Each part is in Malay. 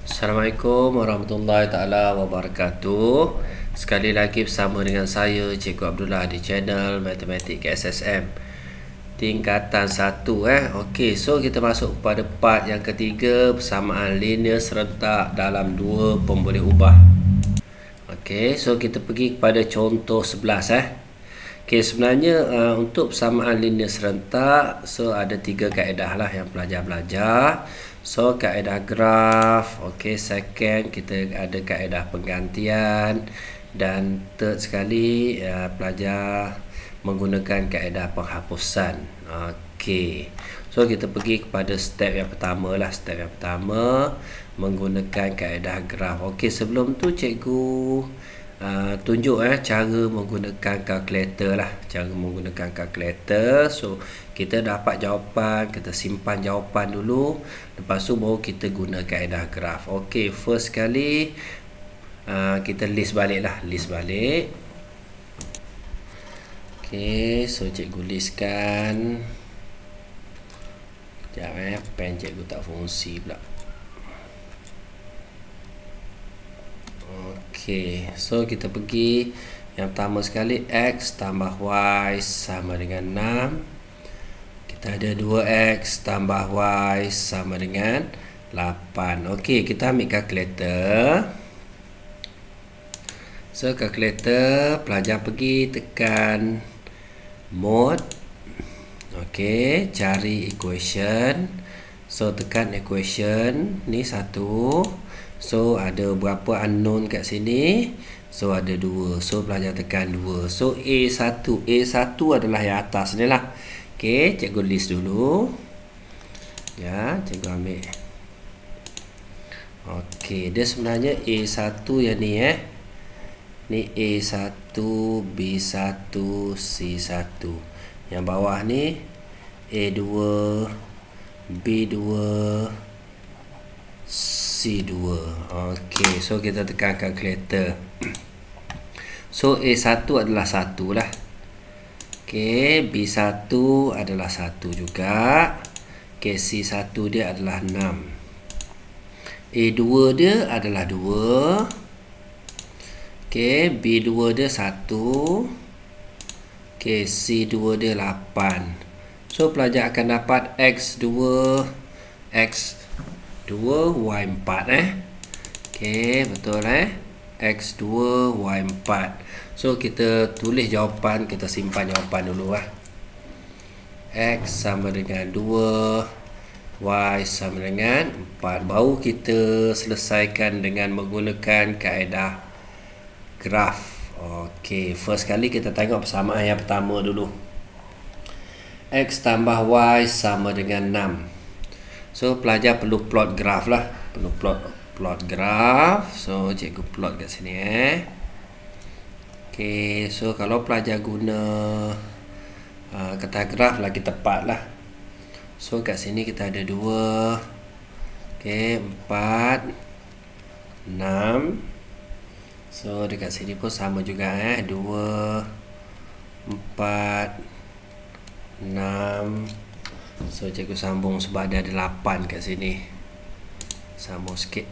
Assalamualaikum warahmatullahi taala wabarakatuh. Sekali lagi bersama dengan saya Cikgu Abdullah di channel Matematik SSM tingkatan 1 Okey, so kita masuk kepada part yang ketiga, persamaan linear serentak dalam dua pemboleh ubah. Okey, so kita pergi kepada contoh 11 Okey, sebenarnya untuk persamaan linear serentak, so ada 3 kaedah lah yang pelajar belajar. So kaedah graf, okey, second kita ada kaedah penggantian, dan third sekali pelajar menggunakan kaedah penghapusan. Okey, so kita pergi kepada step yang pertama lah. Step yang pertama menggunakan kaedah graf. Okey, sebelum tu cikgu tunjuk cara menggunakan kalkulator lah. Cara menggunakan kalkulator. So kita dapat jawapan, kita simpan jawapan dulu, lepas tu baru kita guna kaedah graf. Okey, first sekali kita list balik lah. List balik. Okey, so cikgu listkan. Sekejap pen cikgu tak fungsi pula. Okey, so kita pergi yang pertama sekali, X tambah Y sama dengan 6. Kita ada 2X tambah Y sama dengan 8. Okey, kita ambil kalkulator. So kalkulator, pelajar pergi tekan mode. Okey, cari equation. So tekan equation ni 1. So ada berapa unknown kat sini? So ada 2. So pelajar tekan 2. So A1 adalah yang atas ni lah. Okey, cikgu list dulu. Ya, cikgu ambil. Okey, dia sebenarnya A1 yang ni Ni A1, B1, C1. Yang bawah ni A2, B2, C2. Okey, so kita tekan kalkulator. So A1 adalah 1 lah. Okey, B1 adalah 1 juga. Okey, C1 dia adalah 6. A2 dia adalah 2. Okey, B2 dia 1. Okey, C2 dia 8. So pelajar akan dapat X2, X2, Y4 Okey, betul X2, Y4. So kita tulis jawapan, kita simpan jawapan dulu X sama dengan 2, Y sama dengan 4. Baru kita selesaikan dengan menggunakan kaedah graf. Okey, first kali kita tengok persamaan yang pertama dulu. X tambah Y sama dengan 6. So pelajar perlu plot graf lah. Perlu plot graf. So cikgu plot kat sini Okey, so kalau pelajar guna kata graf lagi tepat lah. So kat sini kita ada 2. Okey, 4, 6. So dekat sini pun sama juga 2, 4, 6. So cikgu sambung sebab dia ada 8 kat sini. Sambung sikit.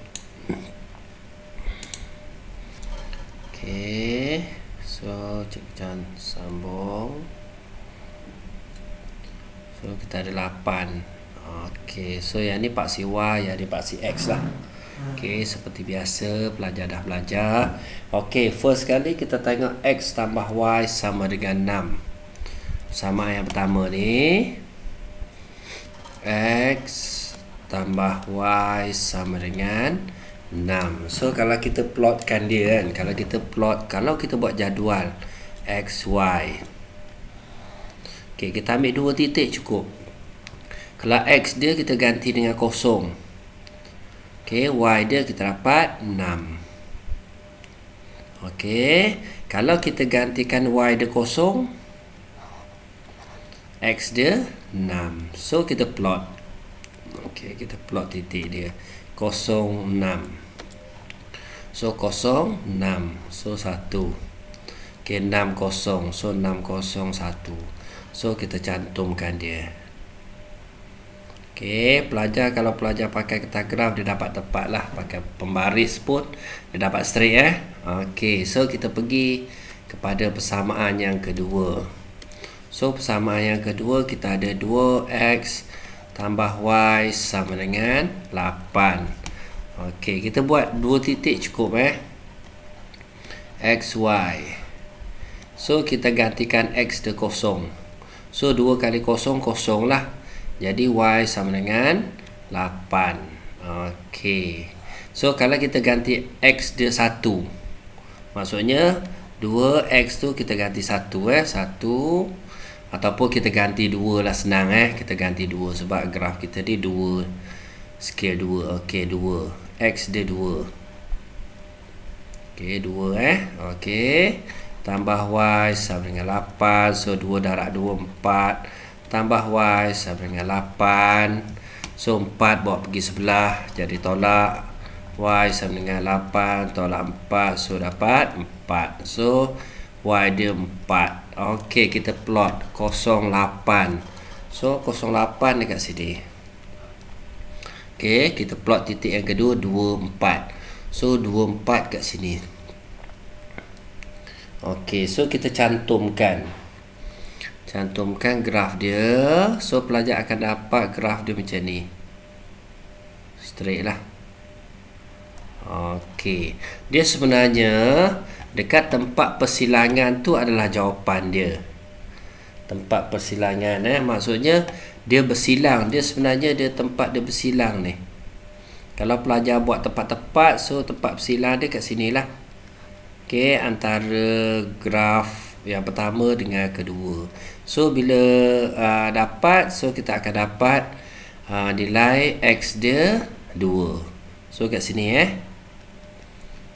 Okey, so cikgu sambung. So kita ada 8. Okey, so yang ni paksi Y, yang ni paksi X lah. Okey, seperti biasa pelajar dah belajar. Okey, first kali kita tengok X tambah Y sama dengan 6. Sama yang pertama ni, X tambah Y sama dengan 6. So kalau kita plotkan dia kalau kita buat jadual X, Y. Okey, kita ambil 2 titik cukup. Kalau X dia kita ganti dengan kosong. Okey, Y dia kita dapat 6. Okey, kalau kita gantikan Y dia kosong, X dia 6. So kita plot. Okey, kita plot titik dia 0, 6. So 0, 6. So 1. Okey, 6, 0. So 6, 0, 1. So kita cantumkan dia. Okey, pelajar kalau pelajar pakai kertas graf dia dapat tepat lah. Pakai pembaris pun dia dapat straight Okey, so kita pergi kepada persamaan yang kedua. So persamaan yang kedua kita ada 2x tambah y sama dengan 8. Okey, kita buat 2 titik cukup x, y. So kita gantikan x dia kosong. So 2 kali kosong, kosong lah. Jadi y sama dengan 8. Okey. So kalau kita ganti x dia 1. Maksudnya 2x tu kita ganti 1 1. Ataupun kita ganti 2 lah, senang kita ganti 2 sebab graf kita ni 2. Scale 2. Okey, 2. X dia 2. Okey, 2 Okey. Tambah y sama dengan 8. So 2 darab 2 4. Tambah y sama dengan 8. So 4 bawa pergi sebelah, jadi tolak. Y sama dengan 8 tolak 4. So dapat 4. So y dia 4. Okey, kita plot 08. So 08 dekat sini. Okey, kita plot titik yang kedua 24. So 24 kat sini. Okey, so kita cantumkan graf dia. So pelajar akan dapat graf dia macam ni. Straight lah. Okey, dia sebenarnya dekat tempat persilangan tu adalah jawapan dia. Tempat persilangan maksudnya dia bersilang. Dia sebenarnya dia tempat dia bersilang ni. Kalau pelajar buat tepat-tepat, so tempat bersilang dia kat sini lah. Okey, antara graf yang pertama dengan kedua. So bila dapat, so kita akan dapat nilai x dia 2. So kat sini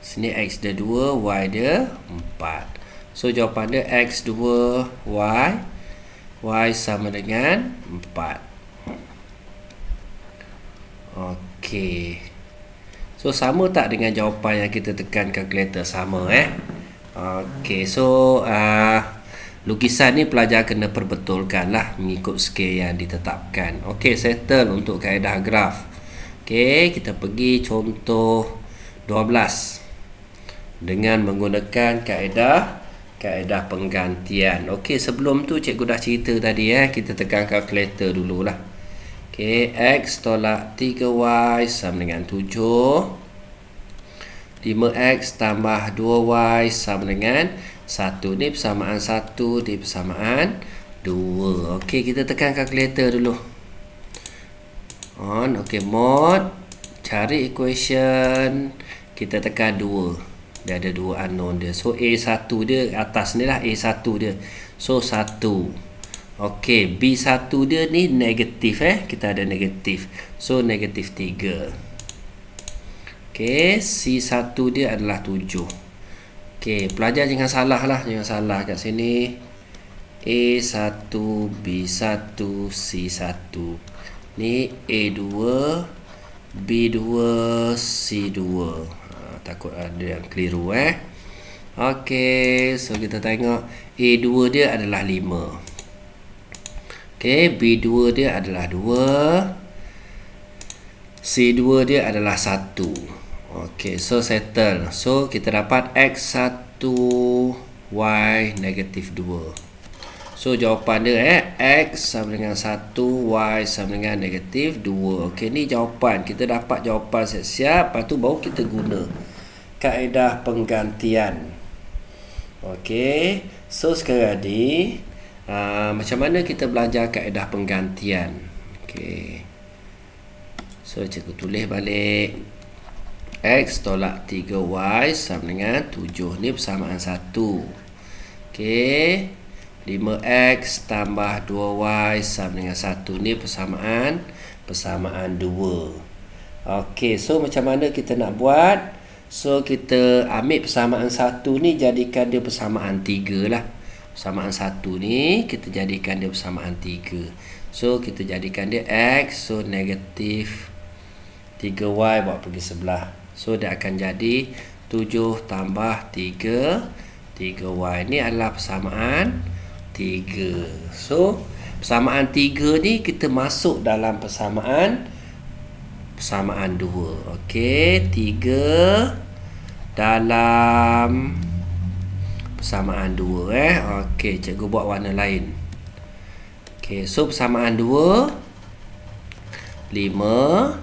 sini x dia 2, y dia 4. So jawapan dia x2 y sama dengan 4. Okey. So sama tak dengan jawapan yang kita tekan kalkulator? Sama Okey, so lukisan ni pelajar kena perbetulkan lah mengikut skil yang ditetapkan. Okey, settle untuk kaedah graf. Okey, kita pergi contoh 12 dengan menggunakan kaedah penggantian. Okey, sebelum tu cikgu dah cerita tadi kita tekan kalkulator dululah. Okey, x tolak 3y sama dengan 7. 5x tambah 2y sama dengan 1. Ni persamaan 1, ni persamaan 2. Okey, kita tekan kalkulator dulu. On. Okey, mod. Cari equation. Kita tekan 2. Dia ada 2 unknown dia. So A1 dia atas ni lah, A1 dia. So 1. Okey, B1 dia ni negatif Kita ada negatif. So negatif 3. Okey, C1 dia adalah 7. Okey, pelajar jangan salah lah. Jangan salah kat sini. A1, B1, C1. Ni A2, B2, C2. Takut ada yang keliru Okey, so kita tengok A2 dia adalah 5. Okey, B2 dia adalah 2. C2 dia adalah 1. Okey, so settle. So kita dapat x1 y negatif 2. So jawapan dia x sama dengan 1, y sama dengan negatif 2. Okey, ni jawapan. Kita dapat jawapan siap-siap. Lepas tu baru kita guna kaedah penggantian. Okey, so sekarang ni macam mana kita belajar kaedah penggantian? Okey, so cikgu tulis balik. X tolak 3y sama dengan 7. Ni persamaan 1. Okey, 5x tambah 2y sama dengan 1. Ni persamaan 2. Okey, so macam mana kita nak buat? So kita ambil persamaan 1 ni, jadikan dia persamaan 3 lah. Persamaan 1 ni kita jadikan dia persamaan 3. So kita jadikan dia x. So negatif 3y bawa pergi sebelah. So dia akan jadi 7 tambah 3 3y. Ni adalah persamaan 3. So Persamaan 3 ni kita masuk dalam persamaan 2. Okey, 3 dalam persamaan 2 Okey, cikgu buat warna lain. Okey, so persamaan 2 5.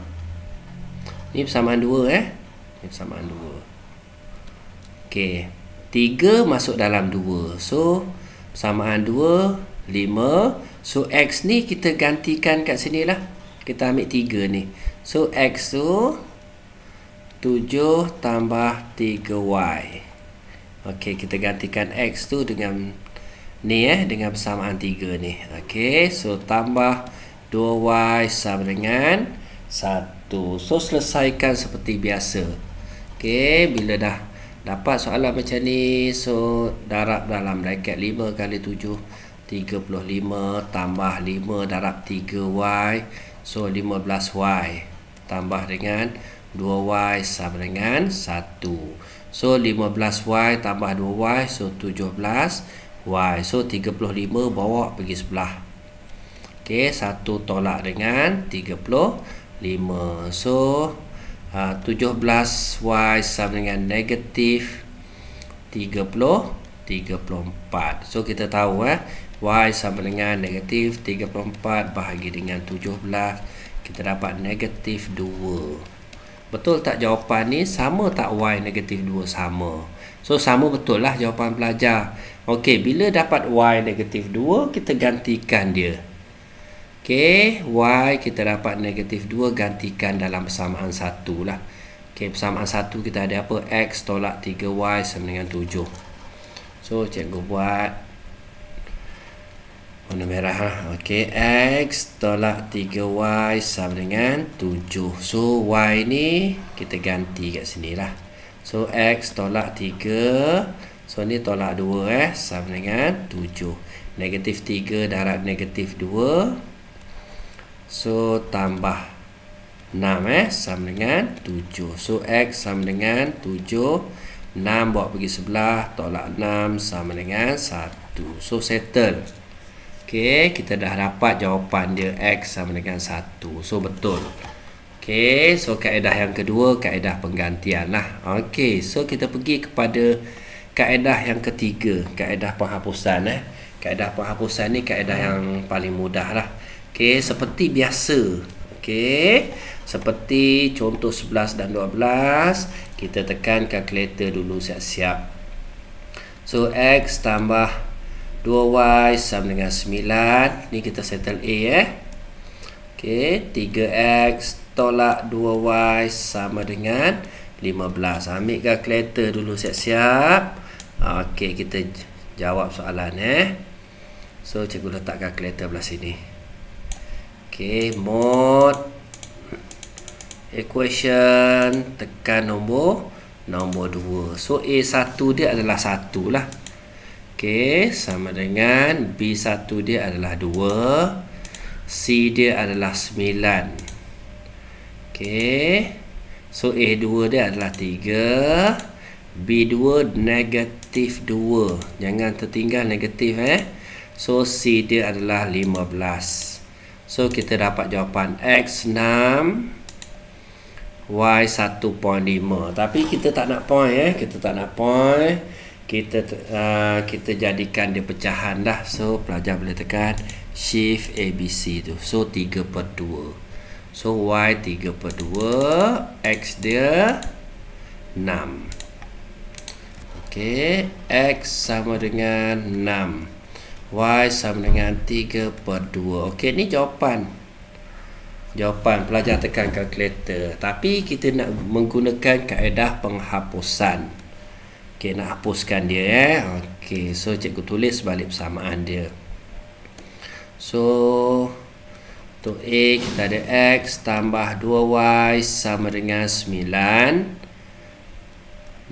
Ni persamaan 2 Ni persamaan 2. Okey, 3 masuk dalam 2. So persamaan 2 5. So X ni kita gantikan kat sini lah. Kita ambil 3 ni. So X tu 7 tambah 3Y. Okey, kita gantikan X tu dengan ni dengan persamaan 3 ni. Okey, so tambah 2Y sama dengan 1. So selesaikan seperti biasa. Okey, bila dah dapat soalan macam ni, so darab dalam braket 5 kali 7 35 tambah 5 darab 3Y, so 15Y tambah dengan 2Y sama dengan 1. So 15Y tambah 2Y, so 17Y. So 35 bawa pergi sebelah. Okey, 1 tolak dengan 35. So 17Y sama dengan negatif 34. So kita tahu Y sama dengan negatif 34 bahagi dengan 17. Kita dapat negatif 2. Betul tak jawapan ni? Sama tak Y negatif 2? Sama. So sama betul lah jawapan pelajar. Okey, bila dapat Y negatif 2, kita gantikan dia. Okey, Y kita dapat negatif 2, gantikan dalam persamaan 1 lah. Okey, persamaan 1 kita ada apa? X tolak 3Y sama dengan 7. So cikgu buat warna merah lah. Okey, X tolak 3Y sama dengan 7. So Y ni kita ganti kat sini lah. So X tolak 3. So ni tolak 2 sama dengan 7. Negatif 3 darab negatif 2. So tambah 6 sama dengan 7. So X sama dengan 7. 6 bawa pergi sebelah, tolak 6 sama dengan 1. So settle. Okey, kita dah dapat jawapan dia X sama dengan 1. So betul. Okey, so kaedah yang kedua, kaedah penggantian lah. Okey, so kita pergi kepada kaedah yang ketiga, kaedah penghapusan. Kaedah penghapusan ni kaedah yang paling mudah lah. Okey, seperti biasa. Okey, seperti contoh 11 dan 12, kita tekan kalkulator dulu siap-siap. So X tambah 2Y sama dengan 9. Ni kita settle A Okey, 3X tolak 2Y sama dengan 15. Ambil kalkulator dulu siap-siap. Okey, kita jawab soalan So cikgu letak kalkulator belah sini. Okey, mod equation, tekan nombor 2. So A1 dia adalah 1 lah. Okey, sama dengan B1 dia adalah 2. C dia adalah 9. Okey, so A2 dia adalah 3. B2 negatif 2. Jangan tertinggal negatif So C dia adalah 15. So kita dapat jawapan X 6, Y 1.5. Tapi kita tak nak point kita tak nak point. Kita jadikan dia pecahan dah. So pelajar boleh tekan shift ABC tu. So 3/2. So Y 3/2, X dia 6. Okey, X sama dengan 6, Y sama dengan 3/2. Okey, ni jawapan. Pelajar tekan kalkulator. Tapi kita nak menggunakan kaedah penghapusan. Okey, nak hapuskan dia Okey, so cikgu tulis balik persamaan dia. So untuk A kita ada X tambah 2Y sama dengan 9.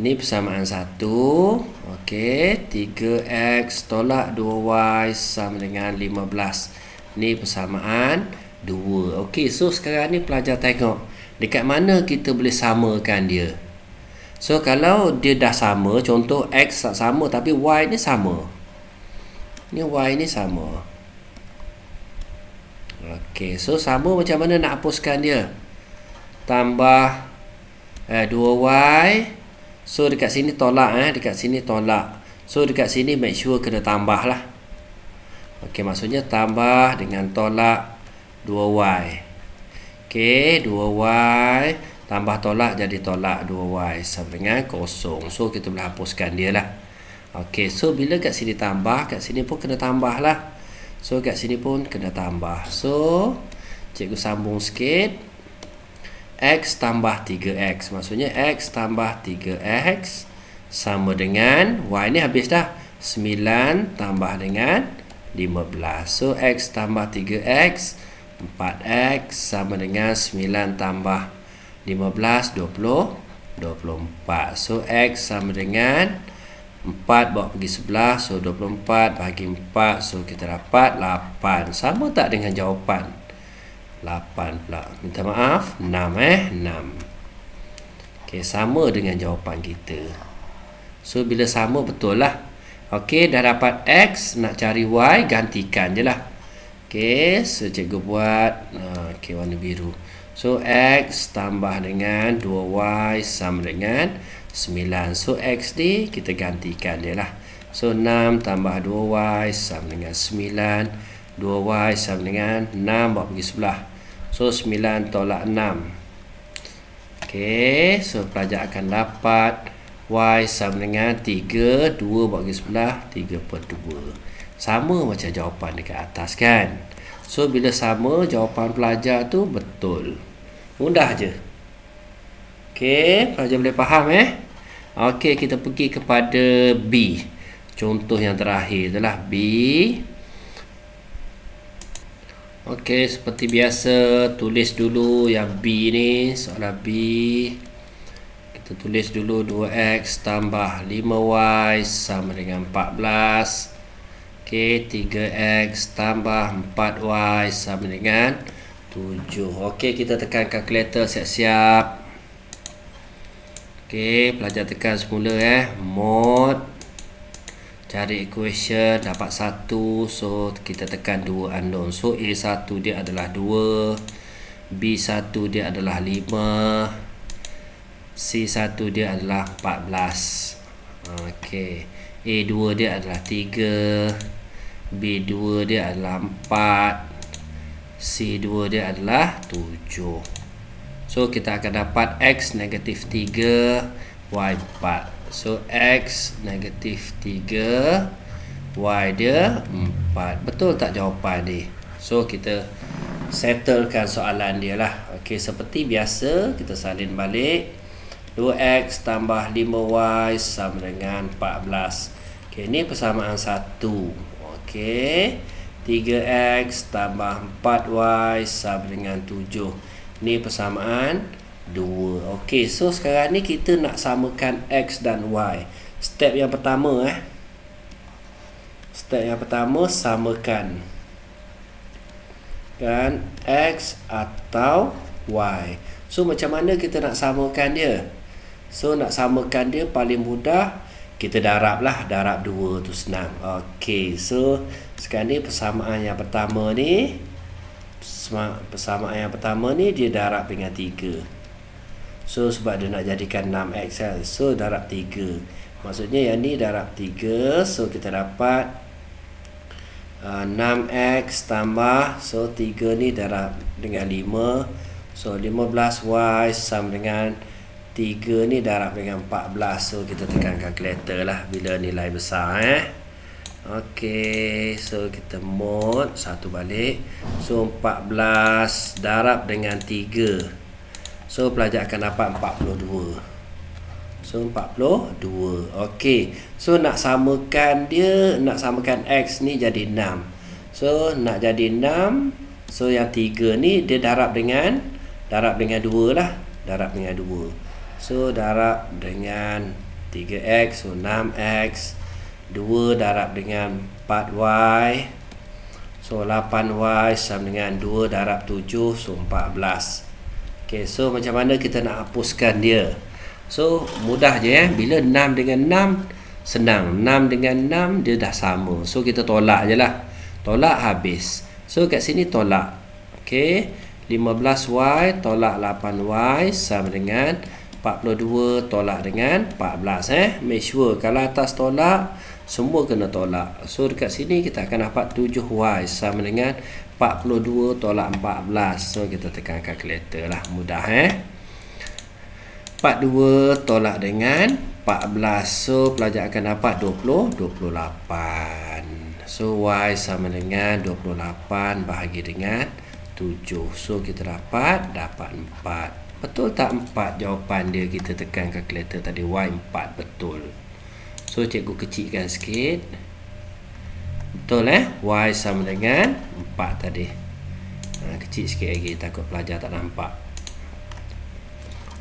Ni persamaan 1. Okey, 3X tolak 2Y sama dengan 15. Ni persamaan 2. Okey, so sekarang ni pelajar tengok dekat mana kita boleh samakan dia. So kalau dia dah sama, contoh X tak sama tapi Y ni sama. Ni Y ni sama. Okey, so sama macam mana nak hapuskan dia? Tambah 2y. So dekat sini tolak, dekat sini tolak. So dekat sini make sure kena tambah lah. Okey, maksudnya tambah dengan tolak 2y. Okey, 2y tambah tolak jadi tolak 2y sama dengan kosong. So kita boleh hapuskan dia lah. Okey, so bila kat sini tambah, kat sini pun kena tambah lah. So kat sini pun kena tambah. So cikgu sambung sikit. X tambah 3x. Maksudnya X tambah 3x sama dengan Y ni habis dah. 9 tambah dengan 15. So X tambah 3x 4x sama dengan 9 tambah 15 24. So X sama dengan 4 bawa pergi sebelah. So 24 bagi 4. So kita dapat 8. Sama tak dengan jawapan? 8 pula. Minta maaf, 6 6. Okey, sama dengan jawapan kita. So bila sama betul lah. Okey, dah dapat X, nak cari Y, gantikan je lah. Okey, so cikgu buat okey, warna biru. So X tambah dengan 2Y sama dengan 9. So X ni kita gantikan dia lah. So 6 tambah 2Y sama dengan 9. 2y sama dengan 6 bawa pergi sebelah. So 9 tolak 6. Okey, so pelajar akan dapat y sama dengan 3. 2 bawa pergi sebelah 3/2. Sama macam jawapan dekat atas kan. So bila sama, jawapan pelajar tu betul. Mudah je. Okey, pelajar boleh faham Okey, kita pergi kepada B. Contoh yang terakhir adalah B. Okey, seperti biasa tulis dulu yang B ni, soalan B. Kita tulis dulu 2x tambah 5y sama dengan 14. Okey, 3x tambah 4y sama dengan 7. Okey, kita tekan kalkulator siap-siap. Okey, pelajar tekan semula mod. Cari equation, dapat 1. So kita tekan 2 unknown. So A1 dia adalah 2, B1 dia adalah 5, C1 dia adalah 14. Okey, A2 dia adalah 3, B2 dia adalah 4, C2 dia adalah 7. So kita akan dapat X negatif 3, Y 4. So X negatif 3, Y dia 4. Betul tak jawapan ni? So kita settlekan soalan dia lah. Okey, seperti biasa kita salin balik. 2x tambah 5y sama dengan 14. Okey, ni persamaan 1. Okey, 3x tambah 4y sama dengan 7. Ni persamaan 2. Okey, so sekarang ni kita nak samakan X dan Y. Step yang pertama Step yang pertama samakan kan X atau Y. So macam mana kita nak samakan dia? So nak samakan dia paling mudah kita darab lah. Darab 2 tu senang. Okey, so sekarang ni persamaan yang pertama ni, dia darab dengan 3. So sebab dia nak jadikan 6x kan. So darab 3. Maksudnya yang ni darab 3. So kita dapat 6x tambah, so 3 ni darab dengan 5. So 15y sama dengan 3 ni darab dengan 14. So kita tekan kalkulator lah bila nilai besar Okey, so kita mod 1 balik. So 14 darab dengan 3. So pelajar akan dapat 42. So 42. Okey, so nak samakan dia, nak samakan X ni jadi 6. So nak jadi 6. So yang 3 ni dia darab dengan 2 lah. Darab dengan 2. So darab dengan 3x. So 6x. 2 darab dengan 4y. So 8y sama dengan 2 darab 7. So 14. Okay, so macam mana kita nak hapuskan dia? So mudah je bila 6 dengan 6 senang. 6 dengan 6 dia dah sama. So kita tolak je lah. Tolak habis. So kat sini tolak. Okey, 15Y tolak 8Y sama dengan 42 tolak dengan 14. Make sure kalau atas tolak, semua kena tolak. So dekat sini kita akan dapat 7Y sama dengan 42 tolak 14. So kita tekan kalkulator lah, mudah 42 tolak dengan 14. So pelajar akan dapat 28. So Y sama dengan 28 bahagi dengan 7. So kita dapat 4. Betul tak 4 jawapan dia? Kita tekan kalkulator tadi, Y 4 betul. So cikgu kecilkan sikit. Betul Y sama dengan 4 tadi. Kecil sikit lagi, takut pelajar tak nampak.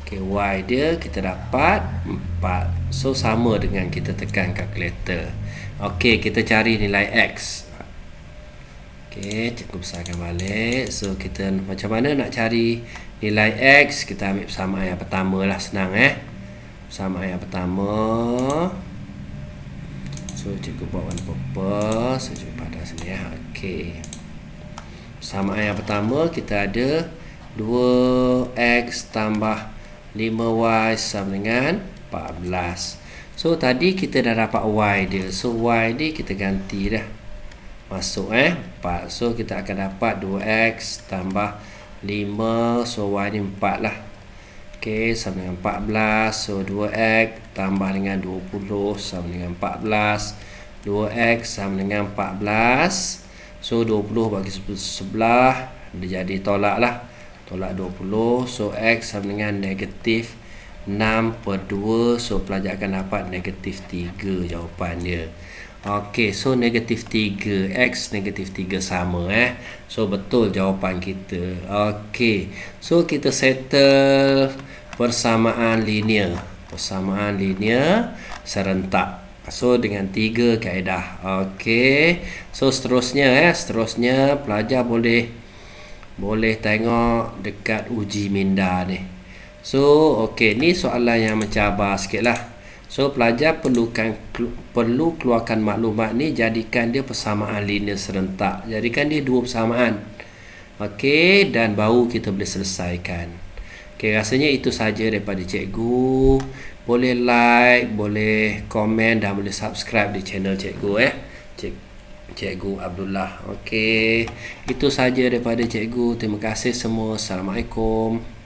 Okay, Y dia kita dapat 4. So sama dengan kita tekan kalkulator. Okey, kita cari nilai X. Okey, cikgu besarkan balik. So kita macam mana nak cari nilai X? Kita ambil persamaan yang pertama lah, senang persamaan yang pertama. So cikgu buat warna purple. So cikgu pada sini Okey, persamaan yang pertama kita ada 2X tambah 5Y sama dengan 14. So tadi kita dah dapat Y dia. So Y ni kita ganti dah, masuk 4. So kita akan dapat 2X tambah 5. So Y ni 4 lah. Okey, sama dengan 14. So 2X tambah dengan 20 sama dengan 14. 2X sama dengan 14. So 20 bagi sebelah, dia jadi tolak lah, tolak 20. So X sama dengan negatif 6/2. So pelajar akan dapat negatif 3 jawapan dia. Okey, so negatif 3, X negatif 3 sama So betul jawapan kita. Okey, so kita settle persamaan linear. Persamaan linear serentak. So dengan 3 kaedah. Okey, so seterusnya seterusnya pelajar boleh tengok dekat uji minda ni. So okey, ni soalan yang mencabar sikit lah. So pelajar perlu keluarkan maklumat ni, jadikan dia persamaan linear serentak. Jadikan dia dua persamaan. Okey, dan baru kita boleh selesaikan. Okey, rasanya itu saja daripada cikgu. Boleh like, boleh komen dan boleh subscribe di channel cikgu Cikgu Abdullah. Okey, itu saja daripada cikgu. Terima kasih semua. Assalamualaikum.